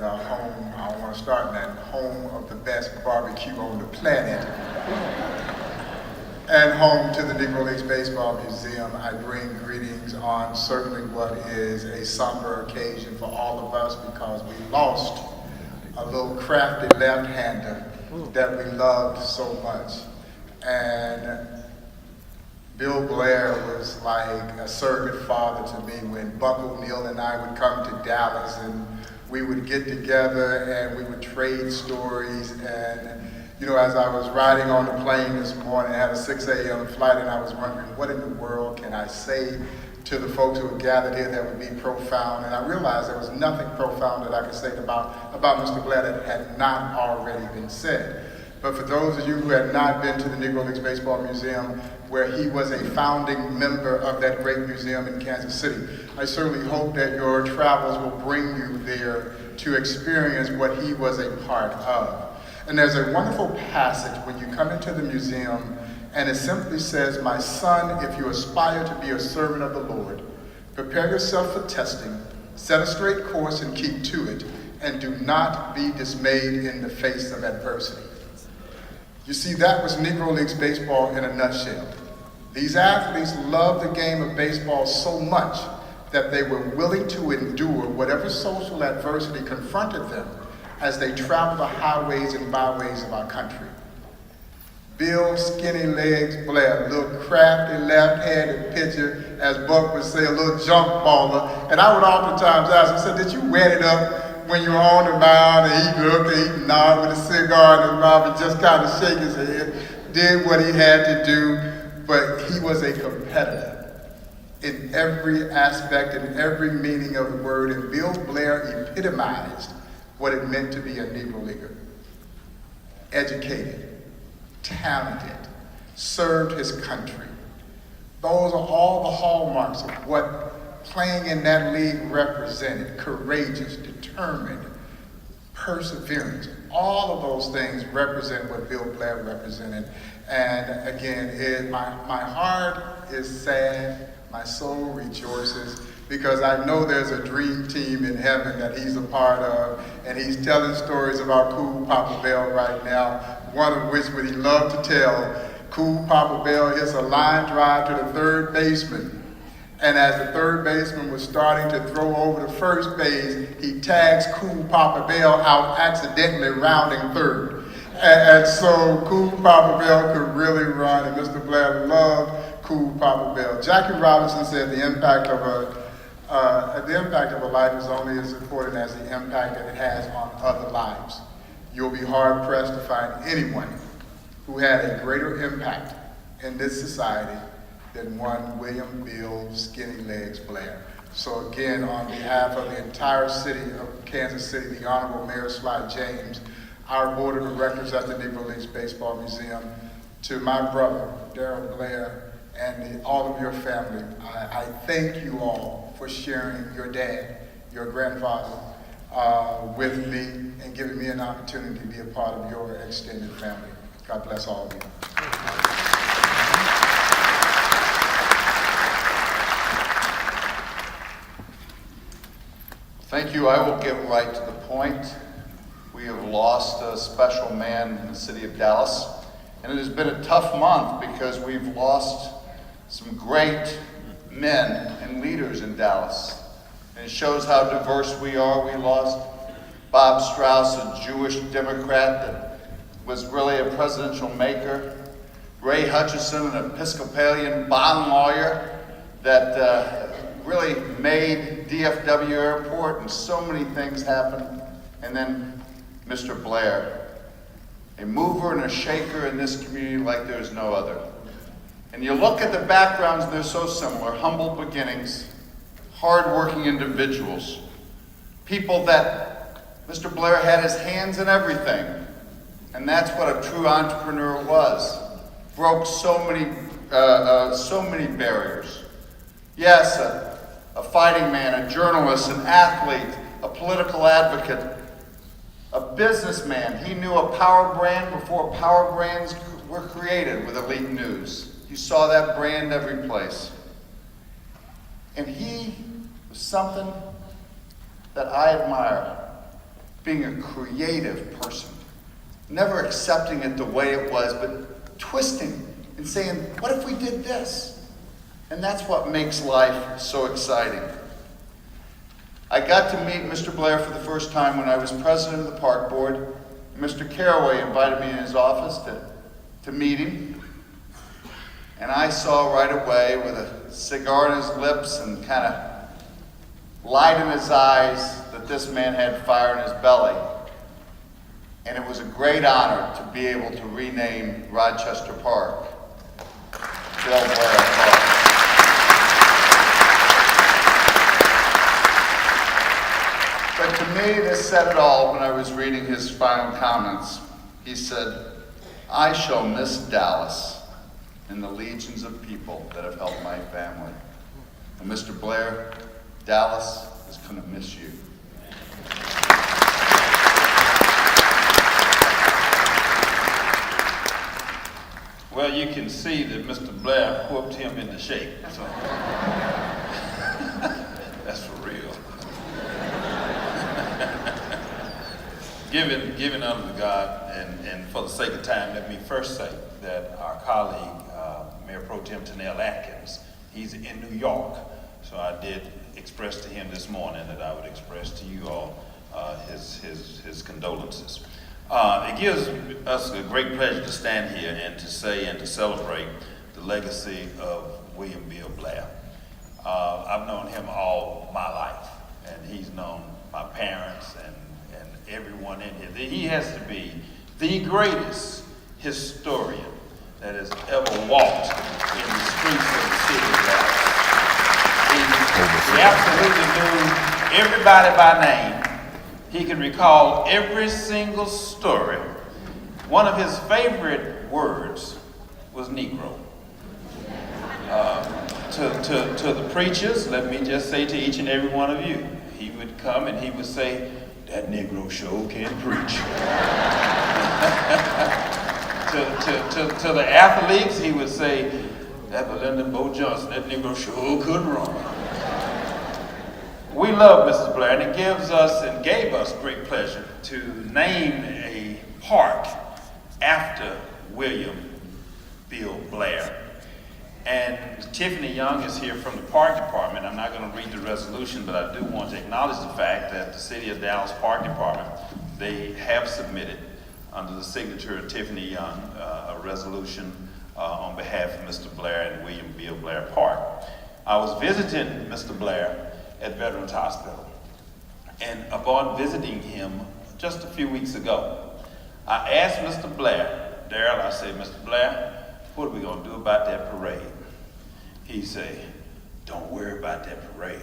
home, I want to start in that home of the best barbecue on the planet, and home to the Negro Leagues Baseball Museum. I bring greetings on certainly what is a somber occasion for all of us because we lost a little crafty left-hander that we loved so much. And Bill Blair was like a surrogate father to me when Buck O'Neill and I would come to Dallas and we would get together and we would trade stories. And you know, as I was riding on the plane this morning, I had a 6 a.m. flight and I was wondering what in the world can I say to the folks who had gathered here that would be profound. And I realized there was nothing profound that I could say about Mr. Blair that had not already been said. But for those of you who had not been to the Negro Leagues Baseball Museum, where he was a founding member of that great museum in Kansas City, I certainly hope that your travels will bring you there to experience what he was a part of. And there's a wonderful passage when you come into the museum, and it simply says, "My son, if you aspire to be a servant of the Lord, prepare yourself for testing, set a straight course and keep to it, and do not be dismayed in the face of adversity." You see, that was Negro Leagues baseball in a nutshell. These athletes loved the game of baseball so much that they were willing to endure whatever social adversity confronted them as they traveled the highways and byways of our country. Bill Skinny Legs Blair, a little crafty left-handed pitcher, as Buck would say, a little jump baller. And I would oftentimes ask him, I said, "Did you wet it up when you were on the mound?" And he'd look and he'd nod with a cigar in his mouth and just kind of shake his head, did what he had to do. But he was a competitor in every aspect, in every meaning of the word. And Bill Blair epitomized what it meant to be a Negro Leaguer. Educated, talented, served his country. Those are all the hallmarks of what playing in that league represented. Courageous, determined, perseverance. All of those things represent what Bill Blair represented. And again, my heart is sad, my soul rejoices, because I know there's a dream team in heaven that he's a part of, and he's telling stories about Cool Papa Bell right now, one of which would he love to tell. Cool Papa Bell hits a line drive to the third baseman, and as the third baseman was starting to throw over the first base, he tags Cool Papa Bell out, accidentally rounding third. And so Cool Papa Bell could really run, and Mr. Blair loved Cool Papa Bell. Jackie Robinson said the impact of a life is only as important as the impact that it has on other lives. You'll be hard pressed to find anyone who had a greater impact in this society than one William Bill Skinny Legs Blair. So again, on behalf of the entire city of Kansas City, the Honorable Mayor Sly James, our board of directors at the Negro Leagues Baseball Museum, to my brother, Darryl Blair, and all of your family, I thank you all for sharing your dad, your grandfather, with me and giving me an opportunity to be a part of your extended family. God bless all of you. Thank you. I will get right to the point. We have lost a special man in the city of Dallas, and it has been a tough month because we've lost some great men and leaders in Dallas. And it shows how diverse we are. We lost Bob Strauss, a Jewish Democrat that was really a presidential maker. Ray Hutchison, an Episcopalian bond lawyer that really made DFW Airport, and so many things happened. And then Mr. Blair, a mover and a shaker in this community like there's no other. And you look at the backgrounds, they're so similar. Humble beginnings, hard-working individuals, people that Mr. Blair had his hands in everything. And that's what a true entrepreneur was. Broke so many barriers. Yes, a fighting man, a journalist, an athlete, a political advocate, a businessman. He knew a power brand before power brands were created with Elite News. You saw that brand every place. And he was something that I admire. being a creative person, never accepting it the way it was, but twisting and saying, what if we did this? And that's what makes life so exciting. I got to meet Mr. Blair for the first time when I was president of the park board. Mr. Caraway invited me in his office to meet him. And I saw right away, with a cigar in his lips and kind of light in his eyes, that this man had fire in his belly. And it was a great honor to be able to rename Rochester Park Bill Blair Park. But to me, this said it all when I was reading his final comments. He said, I shall miss Dallas and the legions of people that have helped my family. And Mr. Blair, Dallas is going to miss you. Well, you can see that Mr. Blair whooped him into shape. So that's for real. Given unto God, and for the sake of time, let me first say that our colleague, Mayor Pro Tem Tanel Atkins, he's in New York. So I did express to him this morning that I would express to you all his condolences. It gives us a great pleasure to stand here and to say and to celebrate the legacy of William Bill Blair. I've known him all my life, and he's known my parents and everyone in here. He has to be the greatest historian that has ever walked in the streets of the city of Dallas. He absolutely knew everybody by name. He could recall every single story. One of his favorite words was Negro. To the preachers, let me just say to each and every one of you, he would come and he would say, that Negro sure can preach. to the athletes, he would say, that Belinda Bo Johnson, that Negro sure could run. We love Mr. Blair, and it gives us and gave us great pleasure to name a park after William Bill Blair. And Tiffany Young is here from the Park Department. I'm not going to read the resolution, but I do want to acknowledge the fact that the City of Dallas Park Department, they have submitted under the signature of Tiffany Young a resolution on behalf of Mr. Blair and William Bill Blair Park. I was visiting Mr. Blair at Veterans Hospital, and upon visiting him just a few weeks ago, I asked Mr. Blair, Darrell, I said, Mr. Blair, what are we going to do about that parade? He said, don't worry about that parade.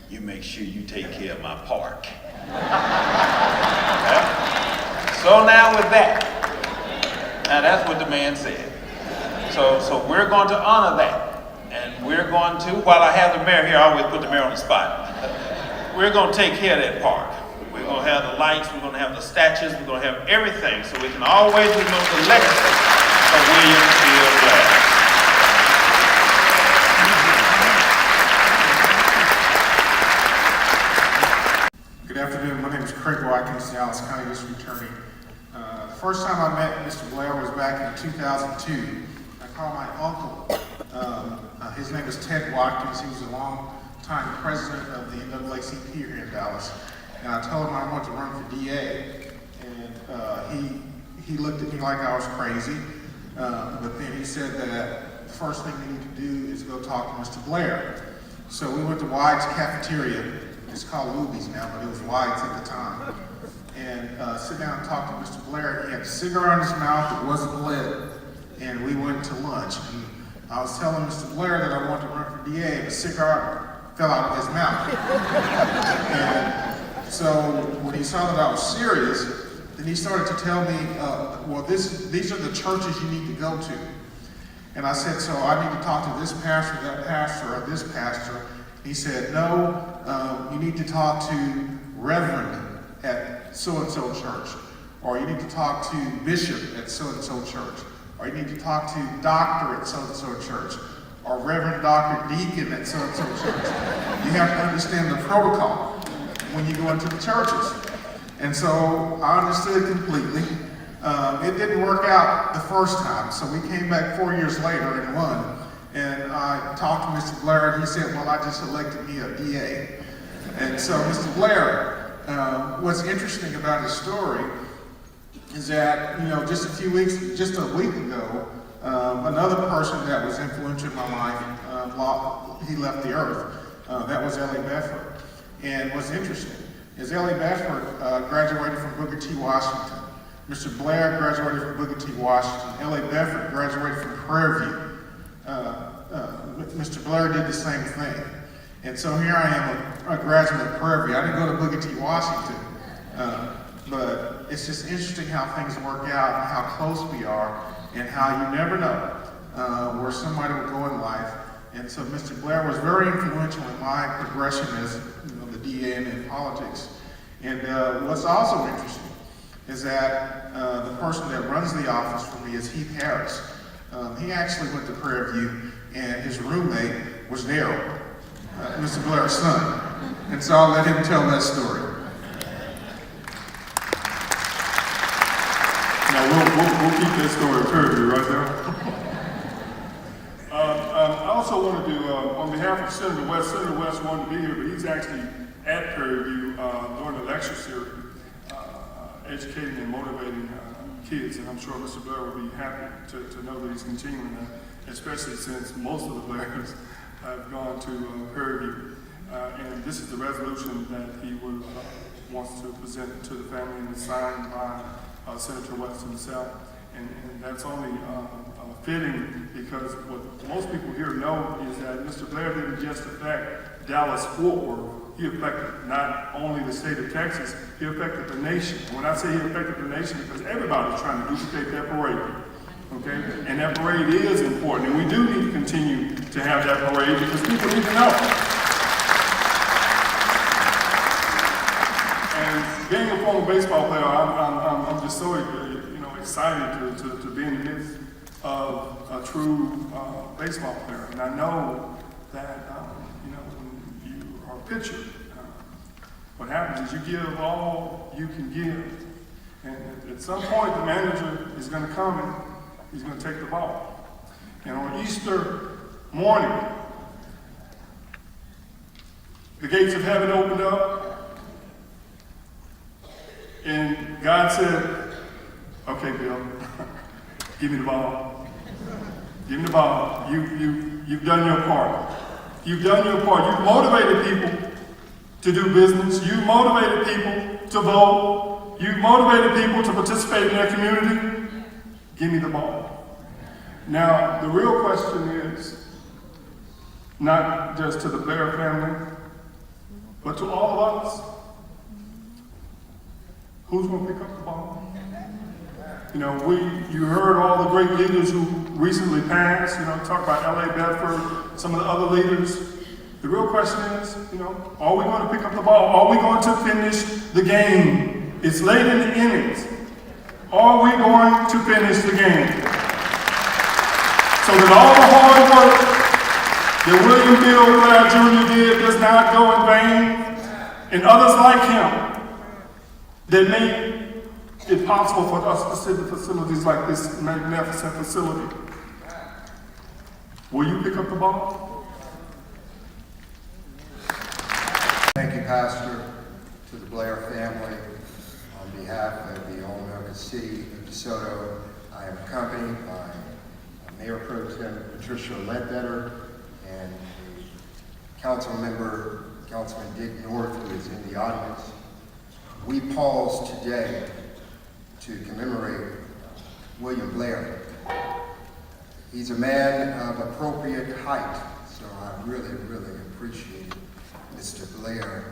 You make sure you take care of my park. Okay? So now with that, now that's what the man said. So we're going to honor that. And we're going to, while I have the mayor here, I always put the mayor on the spot. We're going to take care of that park. We're going to have the lights, we're going to have the statues, we're going to have everything so we can always remember the legacy of William Bill Blair. Good afternoon. My name is Craig Watkins, Dallas County District Attorney. The first time I met Mr. Blair was back in 2002. I called my uncle. His name is Ted Watkins. He was a long-time president of the NAACP here in Dallas. And I told him I wanted to run for DA. And he looked at me like I was crazy. But then he said that the first thing we need to do is go talk to Mr. Blair. So we went to White's Cafeteria. It's called Luby's now, but it was White's at the time. And sit down and talk to Mr. Blair. He had a cigar in his mouth that wasn't lit. And we went to lunch. And I was telling Mr. Blair that I wanted to run for DA, and the cigar fell out of his mouth. And so when he saw that I was serious, then he started to tell me, well, these are the churches you need to go to. And I said, so I need to talk to this pastor, that pastor, or this pastor. He said, no, you need to talk to Reverend at so-and-so church. Or you need to talk to Bishop at so-and-so church. Or you need to talk to Doctor at so-and-so church. Or Reverend Dr. Deacon at so-and-so church. You have to understand the protocol when you go into the churches. And so I understood completely. It didn't work out the first time, so we came back 4 years later and won. And I talked to Mr. Blair, and he said, well, I just elected me a DA. And so, Mr. Blair, what's interesting about his story is that, just a week ago, another person that was influential in my life, he left the earth. That was Ellie Bedford. And what's interesting is Ellie Bedford graduated from Booker T. Washington. Mr. Blair graduated from Booker T. Washington. Ellie Bedford graduated from Prairie View. Mr. Blair did the same thing. And so here I am, a graduate of Prairie View. I didn't go to Booker T. Washington, but it's just interesting how things work out and how close we are and how you never know where somebody will go in life. And so Mr. Blair was very influential in my progression as the DA and in politics. And what's also interesting is that the person that runs the office for me is Heath Harris. He actually went to Prairie View, and his roommate was Daryl, Mr. Blair's son. And so I'll let him tell that story. Now we'll keep that story Prairie View right there. I also wanted to, on behalf of Senator West wanted to be here, but he's actually at Prairie View during the lecture series, educating and motivating kids, and I'm sure Mr. Blair will be happy to know that he's continuing that, especially since most of the Blairs have gone to Prairie View. And this is the resolution that he would, wants to present to the family and is signed by Senator West himself. And that's only fitting because what most people here know is that Mr. Blair didn't just affect Dallas-Fort Worth. He affected not only the state of Texas, he affected the nation. And when I say he affected the nation, because everybody's trying to duplicate that parade, okay? And that parade is important, and we do need to continue to have that parade because people need to know. And being a former baseball player, I'm just so excited to be in the midst of a true baseball player. And I know that when you are a pitcher, what happens is you give all you can give. And at some point, the manager is going to come and he's going to take the ball. And on Easter morning, the gates of heaven opened up, and God said, okay, Bill, give me the ball. Give me the ball. You've done your part. You've done your part. You've motivated people to do business. You've motivated people to vote. You've motivated people to participate in their community. Give me the ball. Now, the real question is, not just to the Blair family, but to all of us, who's going to pick up the ball? You heard all the great leaders who recently passed, talk about L.A. Bedford, some of the other leaders. The real question is, are we going to pick up the ball? Are we going to finish the game? It's late in the innings. Are we going to finish the game? So that all the hard work that William Bill Blair Jr. did does not go in vain, and others like him that made it possible for us to sit in facilities like this magnificent facility. Will you pick up the ball? Thank you, Pastor, to the Blair family. On behalf of the All-American City of DeSoto, I am accompanied by Mayor Pro Tem Patricia Ledbetter and Council Member, Councilman Dick North, who is in the audience. We pause today to commemorate William Blair. He's a man of appropriate height, so I really, really appreciate Mr. Blair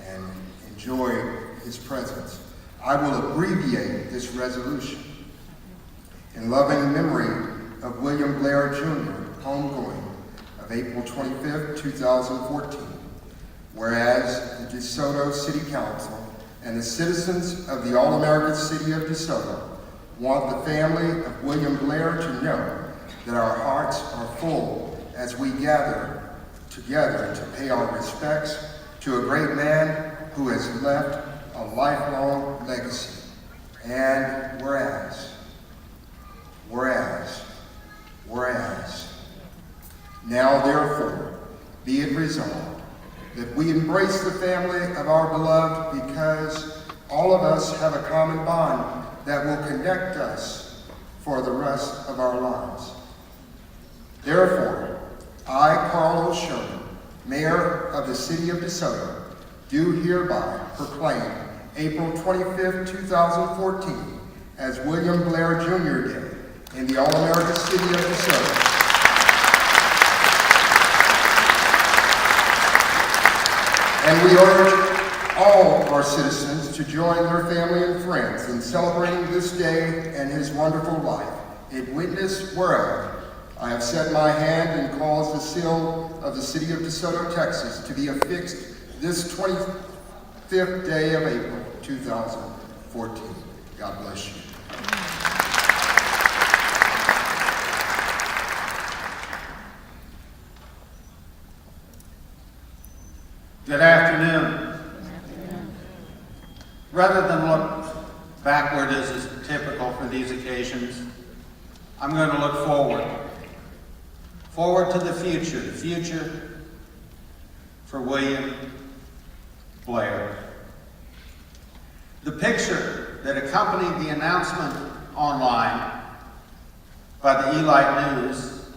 and enjoy his presence. I will abbreviate this resolution. In loving memory of William Blair Jr., homegoing of April 25th, 2014, whereas the DeSoto City Council and the citizens of the All-American City of DeSoto want the family of William Blair to know that our hearts are full as we gather together to pay our respects to a great man who has left a a lifelong legacy. And whereas, now therefore, be it resolved that we embrace the family of our beloved because all of us have a common bond that will connect us for the rest of our lives. Therefore, I, Carl O. Sherman, Mayor of the City of DeSoto, do hereby proclaim April 25th, 2014 as William Blair Jr. Day in the All-American City of DeSoto. And we urge all our citizens to join their family and friends in celebrating this day and his wonderful life. In witness whereof I have set my hand and caused the seal of the City of DeSoto, Texas to be affixed this 25th day of April 2014. God bless you. Good afternoon. Rather than look backward as is typical for these occasions, I'm going to look forward. Forward to the future for William Blair. The picture that accompanied the announcement online by the Elite News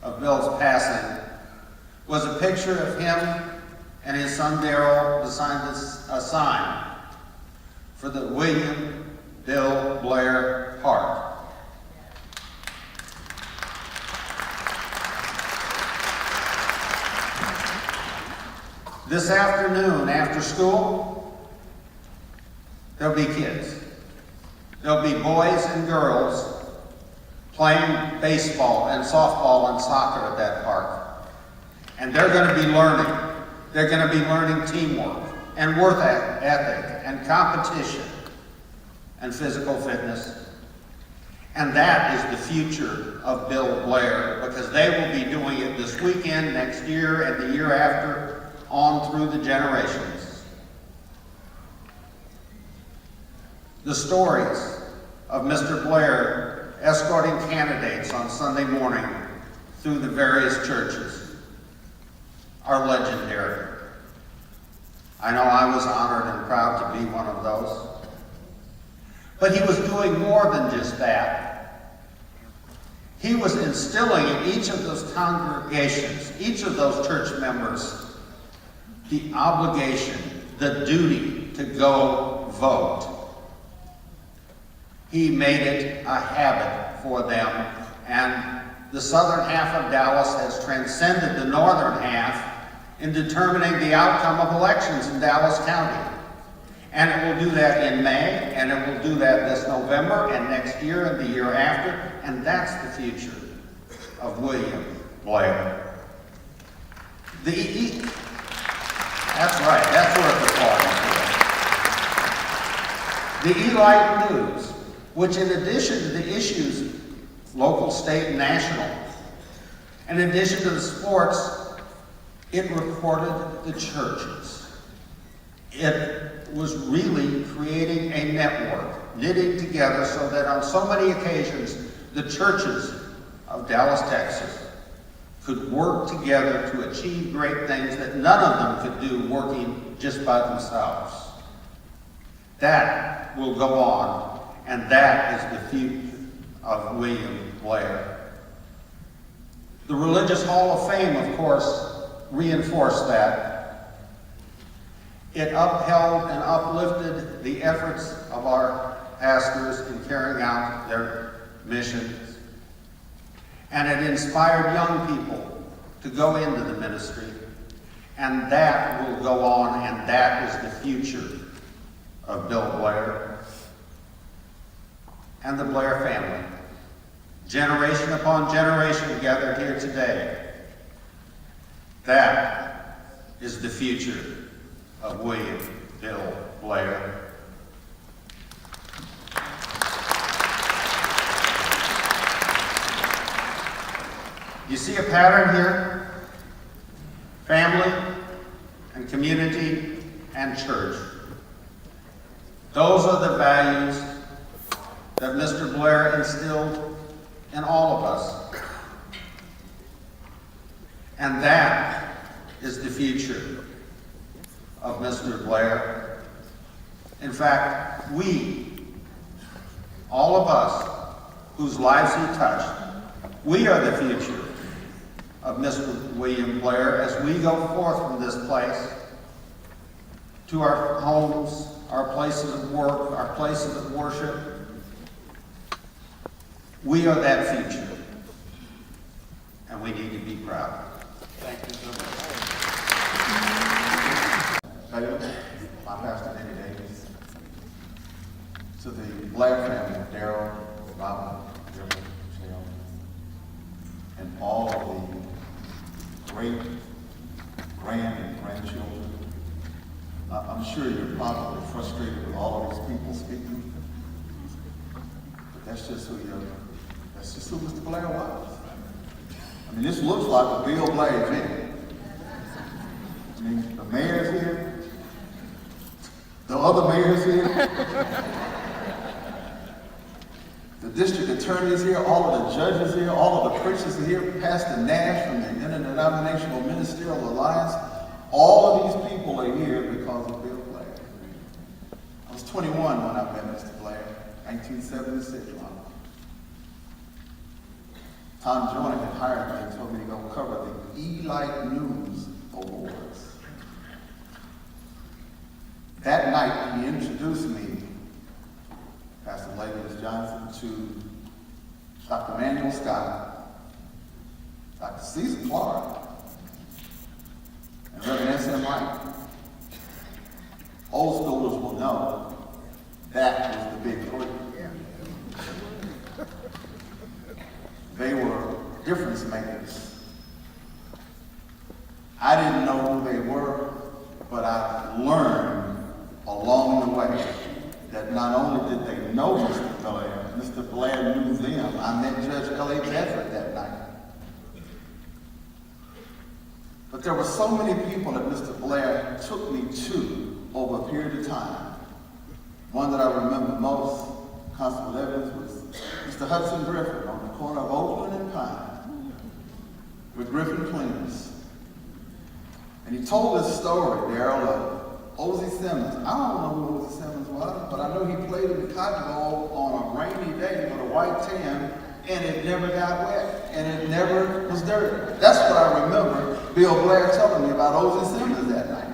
of Bill's passing was a picture of him and his son Darrell designed a sign for the William Bill Blair Park. This afternoon after school, there'll be kids. There'll be boys and girls playing baseball and softball and soccer at that park. And they're going to be learning. They're going to be learning teamwork and work ethic and competition and physical fitness. And that is the future of Bill Blair, because they will be doing it this weekend, next year, and the year after, on through the generations. The stories of Mr. Blair escorting candidates on Sunday morning through the various churches are legendary. I know I was honored and proud to be one of those. But he was doing more than just that. He was instilling in each of those congregations, each of those church members, the obligation, the duty to go vote. He made it a habit for them, and the southern half of Dallas has transcended the northern half in determining the outcome of elections in Dallas County. And it will do that in May, and it will do that this November, and next year, and the year after, and that's the future of William Blair. That's right, that's worth applause for. The Elite News, which in addition to the issues, local, state, and national, in addition to the sports, it reported the churches. It was really creating a network, knitting together so that on so many occasions, the churches of Dallas, Texas, could work together to achieve great things that none of them could do working just by themselves. That will go on, and that is the future of William Blair. The Religious Hall of Fame, of course, reinforced that. It upheld and uplifted the efforts of our pastors in carrying out their missions. And it inspired young people to go into the ministry. And that will go on, and that is the future of Bill Blair and the Blair family. Generation upon generation gathered here today. That is the future of William Bill Blair. You see a pattern here? Family and community and church. Those are the values that Mr. Blair instilled in all of us. And that is the future of Mr. Blair. In fact, we, all of us whose lives he touched, we are the future of Mr. William Blair as we go forth from this place to our homes, our places of work, our places of worship. We are that future, and we need to be proud. Thank you so much. My pastor, Danny Davis, to the Blair family, Daryl, Robin, Jill, Michelle, and all of the great grand and grandchildren. I'm sure you're probably frustrated with all of these people speaking, but that's just who Mr. Blair was. I mean, this looks like a Bill Blair event. I mean, the mayor's here, the other mayor's here, the district attorney's here, all of the judges here, all of the preachers are here, Pastor Nash from the Interdenominational Ministerial Alliance. All of these people are here because of Bill Blair. I was 21 when I met Mr. Blair, 1976. Tom Joyner had hired me and told me to go cover the E-Light News Awards. That night, he introduced me, Pastor Lavis Johnson, to Dr. Manuel Scott, Dr. Caesar Clark, and Reverend S.M. Wright. Old schoolers will know that was the big three. They were difference makers. I didn't know who they were, but I learned along the way that not only did they know Mr. Blair knew them. I met Judge L.A. Bedford that night. But there were so many people that Mr. Blair took me to over a period of time. One that I remember most, Constable Evans, was Mr. Hudson Griffin on the corner of Oakland and Pine with Griffin Cleaners. And he told this story, Daryl, of Ozzie Simmons. I don't know who Ozzie Simmons was, but I know he played in the Cotton Bowl on a rainy day with a white tan, and it never got wet, and it never was dirty. That's what I remember Bill Blair telling me about Ozzie Simmons that night.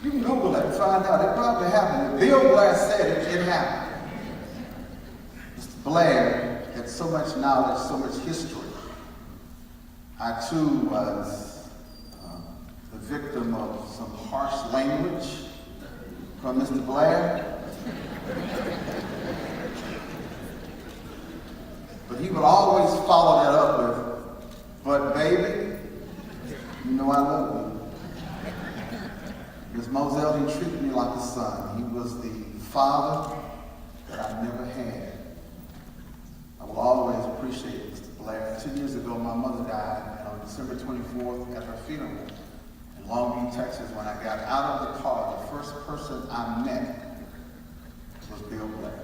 You can Google it and find out. It probably happened. If Bill Blair said it, it happened. Mr. Blair had so much knowledge, so much history. I too was the victim of some harsh language from Mr. Blair. But he would always follow that up with, "But baby, you know I love you." Ms. Moselle, he treated me like a son. He was the father that I never had. I will always appreciate Mr. Blair. 2 years ago, my mother died, and on December 24th at her funeral in Long Beach, Texas, when I got out of the car, the first person I met was Bill Blair.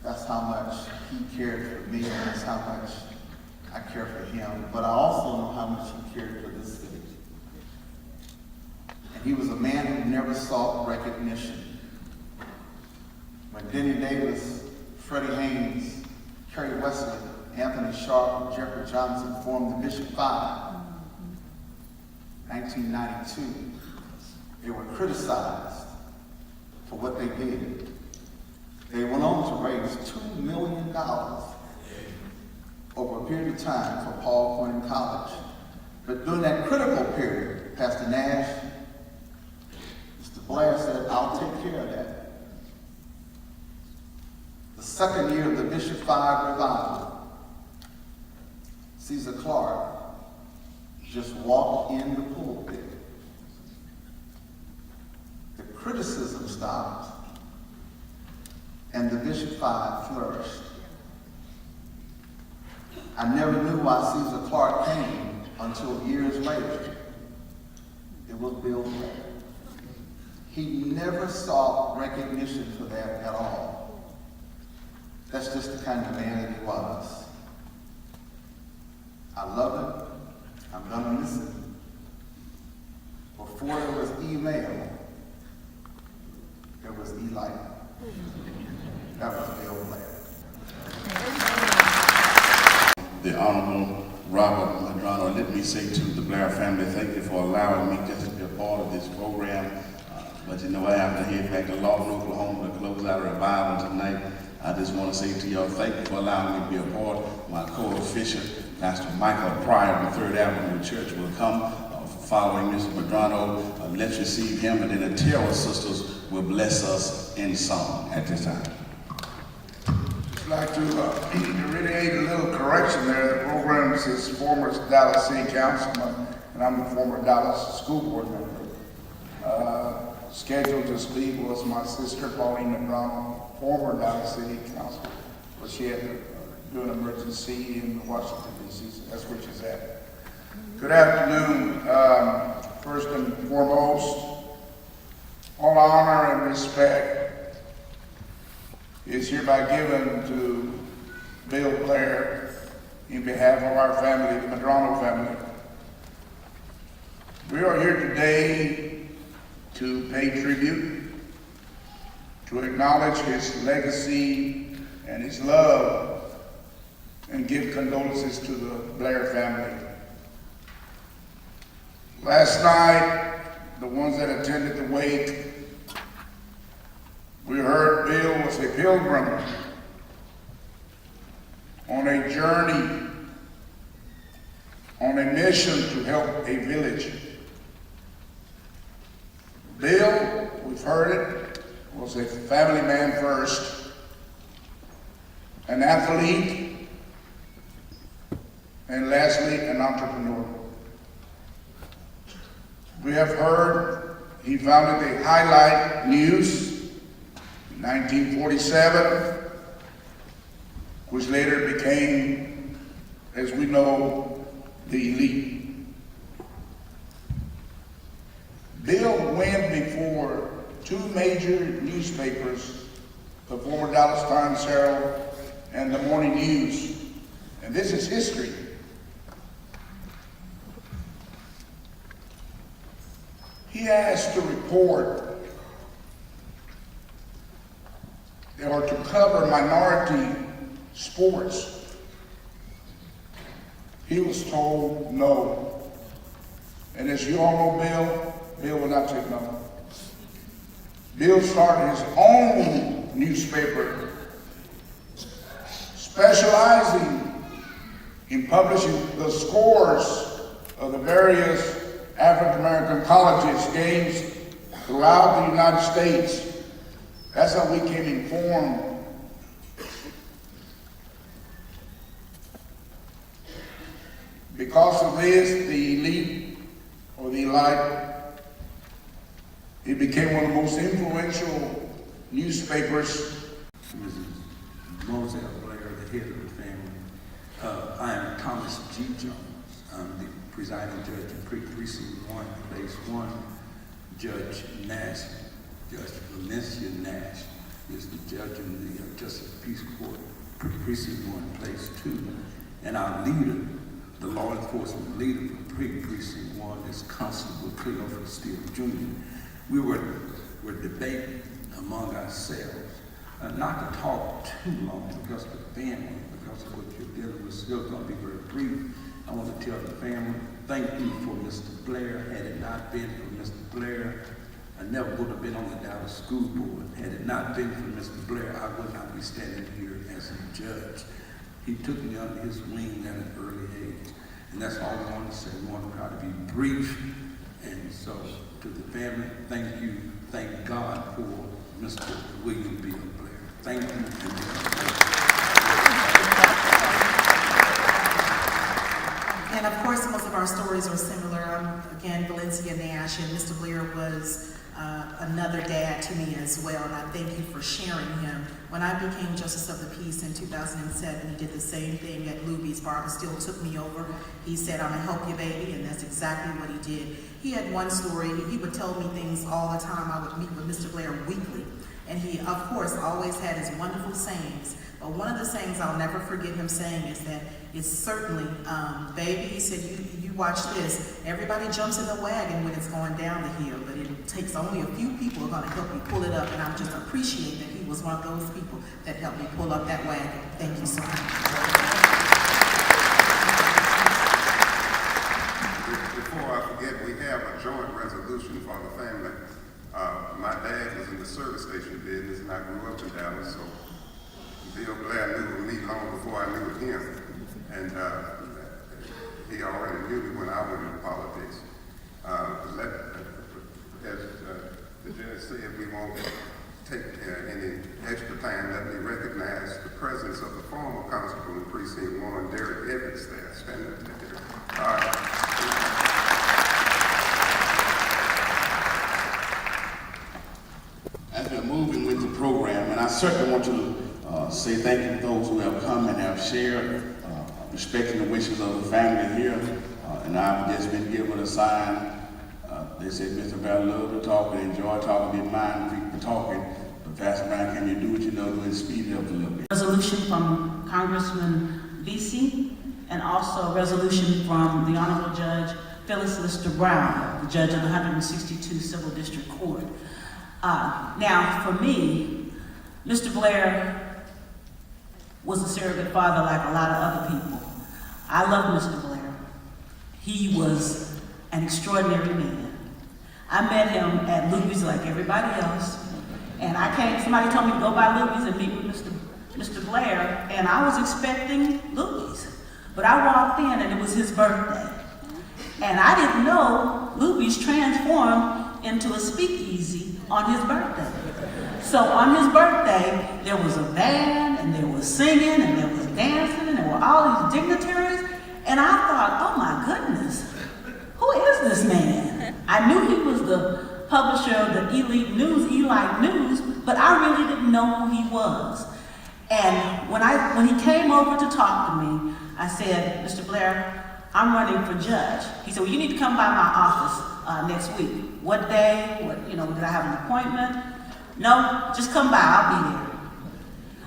That's how much he cared for me, and that's how much I care for him. But I also know how much he cared for this city. And he was a man who never sought recognition. When Denny Davis, Freddie Haynes, Kerry Wesley, Anthony Sharp, and Jeffrey Johnson formed the Bishop Five, 1992, they were criticized for what they did. They went on to raise $2 million over a period of time for Paul Quinn College. But during that critical period, Pastor Nash, Mr. Blair said, "I'll take care of that." The second year of the Bishop Five revival, Caesar Clark just walked in the pulpit. The criticism stopped, and the Bishop Five flourished. I never knew why Caesar Clark came until years later. It was Bill Blair. he never sought recognition for that at all. That's just the kind of man that he was. I love him. I'm gonna miss him. Before there was email, there was Eli. That was Bill Blair. The Honorable Robert Medrano, let me say to the Blair family, thank you for allowing me just to be a part of this program. But you know, I have to head back to Lawton, Oklahoma to close out a revival tonight. I just want to say to y'all, thank you for allowing me to be a part. My co-official, Pastor Michael Pryor of the 3rd Avenue Church will come following Mr. Medrano. Let's receive him, and then the Terrell sisters will bless us in song at this time. I'd like to reiterate a little correction there. The program says former Dallas City Councilman, and I'm a former Dallas School Board member. Scheduled to speak was my sister, Pauline Medrano, former Dallas City Council, but she had to do an emergency in Washington, D.C., so that's where she's at. Good afternoon. First and foremost, all honor and respect is hereby given to Bill Blair in behalf of our family, the Medrano family. We are here today to pay tribute, to acknowledge his legacy and his love, and give condolences to the Blair family. Last night, the ones that attended the wake, we heard Bill was a pilgrim on a journey, on a mission to help a village. Bill, we've heard it, was a family man first, an athlete, and lastly, an entrepreneur. We have heard he founded the Highlight News in 1947, which later became, as we know, the Elite. Bill went before 2 major newspapers, the former Dallas Times-Herald and the Morning News, and this is history. He asked to report or to cover minority sports. He was told no. And as you all know, Bill will not take no. Bill started his own newspaper, specializing in publishing the scores of the various African American colleges, games throughout the United States. That's how we came informed. Because of this, the Elite, or the Elite, it became one of the most influential newspapers. Mrs. Moselle Blair, the head of the family. I am Thomas G. Jones. I'm the presiding judge in Precinct 1, Place 1. Judge Nash, Judge Valencia Nash, is the judge in the Justice of Peace Court, Precinct 1, Place 2. And our leader, the law enforcement leader for Precinct 1, is Constable Cleophas Steele Jr. We were debating among ourselves, not to talk too long because of the family, because of what you're dealing with, still going to be very brief. I want to tell the family, thank you for Mr. Blair. Had it not been for Mr. Blair, I never would have been on the Dallas School Board. Had it not been for Mr. Blair, I would not be standing here as a judge. He took me under his wing at an early age. And that's all we want to say. We want to try to be brief. And so, to the family, thank you. Thank God for Mr. William B. Blair. Thank you. And of course, most of our stories are similar. Again, Valencia Nash, and Mr. Blair was another dad to me as well, and I thank you for sharing him. When I became Justice of the Peace in 2007, he did the same thing at Luby's. Barbara still took me over. He said, I'm gonna help you, baby, and that's exactly what he did. He had one story. He would tell me things all the time. I would meet with Mr. Blair weekly, and he, of course, always had his wonderful sayings. But one of the sayings I'll never forget him saying is that it's certainly, baby, he said, you watch this. Everybody jumps in the wagon when it's going down the hill, but it takes only a few people who are going to help you pull it up, and I just appreciate that he was one of those people that helped me pull up that wagon. Thank you so much. Before I forget, we have a joint resolution for the family. My dad was in the service station business, and I grew up in Dallas, so Bill Blair knew of me long before I knew of him. And he already knew me when I went into politics. As the judge said, we won't take any extra time. Let me recognize the presence of the former constable in Precinct 1, Derek Evans there. Stand up there, Derek. All right. As we're moving with the program, and I certainly want to say thank you to those who have come and have shared, respecting the wishes of the family here. And I've just been given a sign. They said, Mr. Blair, love to talk and enjoy talking, didn't mind people talking. But Pastor Brown, can you do what you know, do and speed it up a little bit? Resolution from Congressman Vesey, and also a resolution from the Honorable Judge Phyllis Lister Brown, the judge of the 162 Civil District Court. Now, for me, Mr. Blair was a surrogate father like a lot of other people. I love Mr. Blair. He was an extraordinary man. I met him at Luby's like everybody else, and somebody told me to go by Luby's and meet with Mr. Blair, and I was expecting Luby's. But I walked in and it was his birthday. And I didn't know Luby's transformed into a speakeasy on his birthday. So on his birthday, there was a band, and there was singing, and there was dancing, and there were all these dignitaries. And I thought, oh my goodness, who is this man? I knew he was the publisher of the Elite News, but I really didn't know who he was. And when he came over to talk to me, I said, Mr. Blair, I'm running for judge. He said, well, you need to come by my office next week. What day? Did I have an appointment? No, just come by, I'll be there.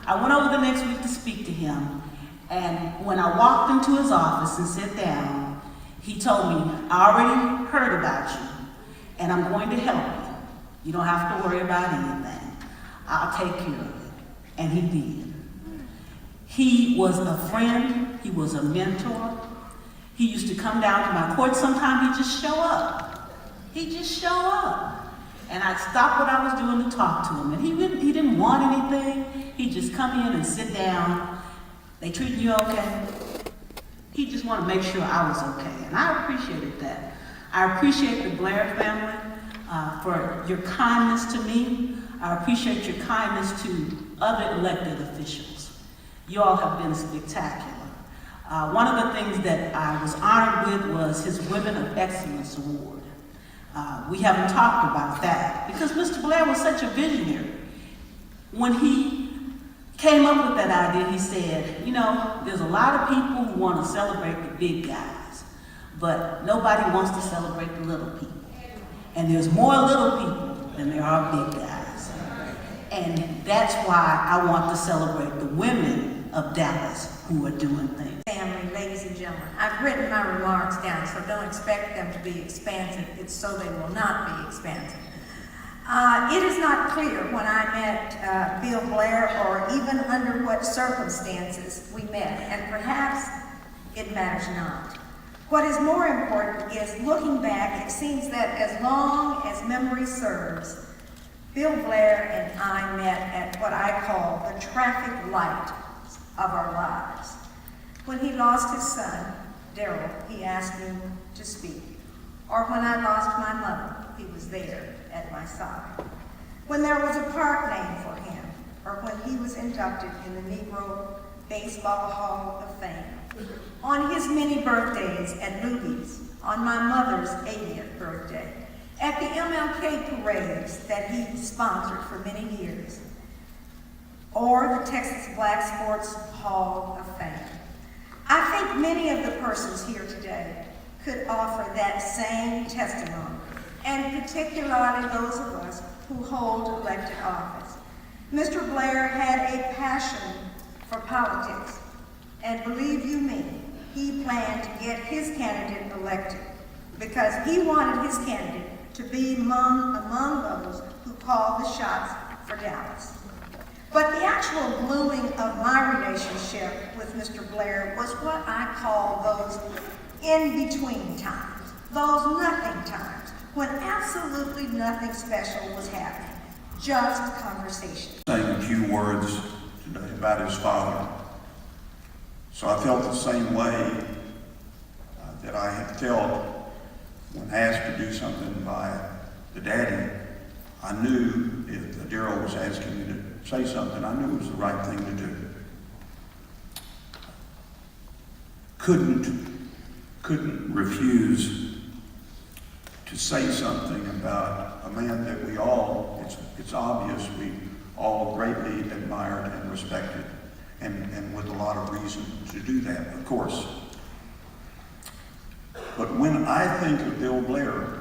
I went over the next week to speak to him, and when I walked into his office and sat down, he told me, I already heard about you, and I'm going to help you. You don't have to worry about anything. I'll take care of it. And he did. He was a friend, he was a mentor. He used to come down to my court. Sometimes he'd just show up. He'd just show up. And I'd stop what I was doing to talk to him. And he didn't want anything. He'd just come in and sit down. They treating you okay? He just wanted to make sure I was okay. And I appreciated that. I appreciate the Blair family for your kindness to me. I appreciate your kindness to other elected officials. You all have been spectacular. One of the things that I was honored with was his Women of Excellence Award. We haven't talked about that because Mr. Blair was such a visionary. When he came up with that idea, he said, there's a lot of people who want to celebrate the big guys, but nobody wants to celebrate the little people. And there's more little people than there are big guys. And that's why I want to celebrate the women of Dallas who are doing things. Family, ladies and gentlemen, I've written my remarks down, so don't expect them to be expansive. It's so they will not be expansive. It is not clear when I met Bill Blair or even under what circumstances we met, and perhaps it matters not. What is more important is looking back, it seems that as long as memory serves, Bill Blair and I met at what I call the traffic light of our lives. When he lost his son, Daryl, he asked me to speak. Or when I lost my mother, he was there at my side. When there was a park named for him, or when he was inducted in the Negro Baseball Hall of Fame. On his many birthdays at Luby's, on my mother's 80th birthday, at the MLK parades that he sponsored for many years, or the Texas Black Sports Hall of Fame. I think many of the persons here today could offer that same testimony, and particularly those of us who hold elected office. Mr. Blair had a passion for politics, and believe you me, he planned to get his candidate elected because he wanted his candidate to be among those who called the shots for Dallas. But the actual blooming of my relationship with Mr. Blair was what I call those in-between times, those nothing times, when absolutely nothing special was happening, just conversation. Saying a few words today about his father. So I felt the same way that I had felt when asked to do something by the daddy. I knew if Daryl was asking me to say something, I knew it was the right thing to do. Couldn't refuse to say something about a man that we all, it's obvious, we all greatly admired and respected, and with a lot of reason to do that, of course. But when I think of Bill Blair,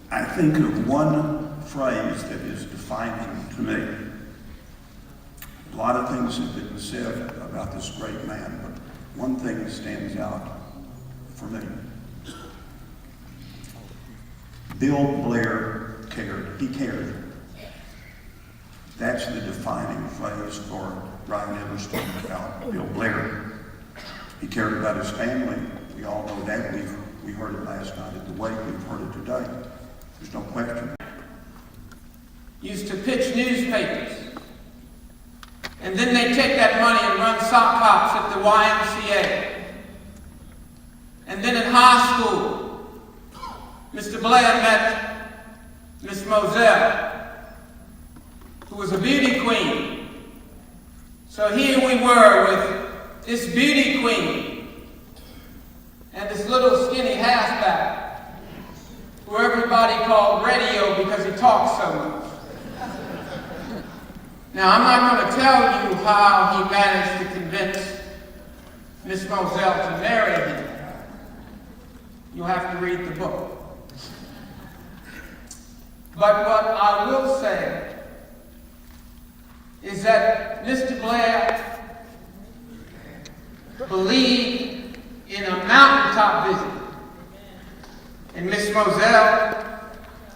I think of one phrase that is defining to me. A lot of things have been said about this great man, but one thing stands out for me. Bill Blair cared. He cared. That's the defining phrase for Ryan Everston about Bill Blair. He cared about his family. We all know that. We heard it last night at the wake. We've heard it today. There's no question. Used to pitch newspapers. And then they take that money and run sock hops at the YMCA. And then in high school, Mr. Blair met Miss Moselle, who was a beauty queen. So here we were with this beauty queen and this little skinny halfback, who everybody called Radio because he talked so much. Now, I'm not going to tell you how he managed to convince Miss Moselle to marry him. You'll have to read the book. But what I will say is that Mr. Blair believed in a mountaintop visit. And Miss Moselle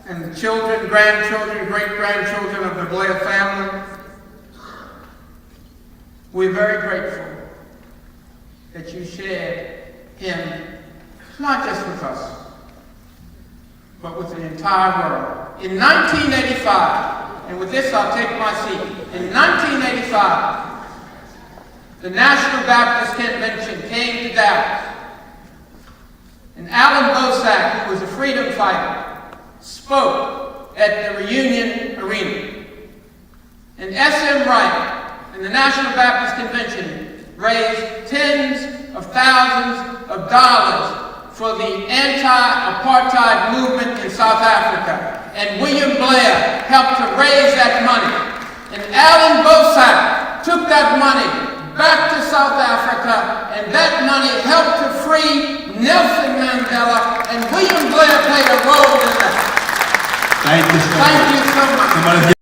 and the children, grandchildren, great-grandchildren of the Blair family, we're very grateful that you shared him, not just with us, but with the entire world. In 1985, and with this I'll take my seat, in 1985, the National Baptist Convention came to Dallas, and Alan Bosak, who was a freedom fighter, spoke at the Reunion Arena. And S.M. Wright and the National Baptist Convention raised tens of thousands of dollars for the anti-apartheid movement in South Africa. And William Blair helped to raise that money. And Alan Bosak took that money back to South Africa, and that money helped to free Nelson Mandela, and William Blair played a role in that. Thank you so much. Thank you so much.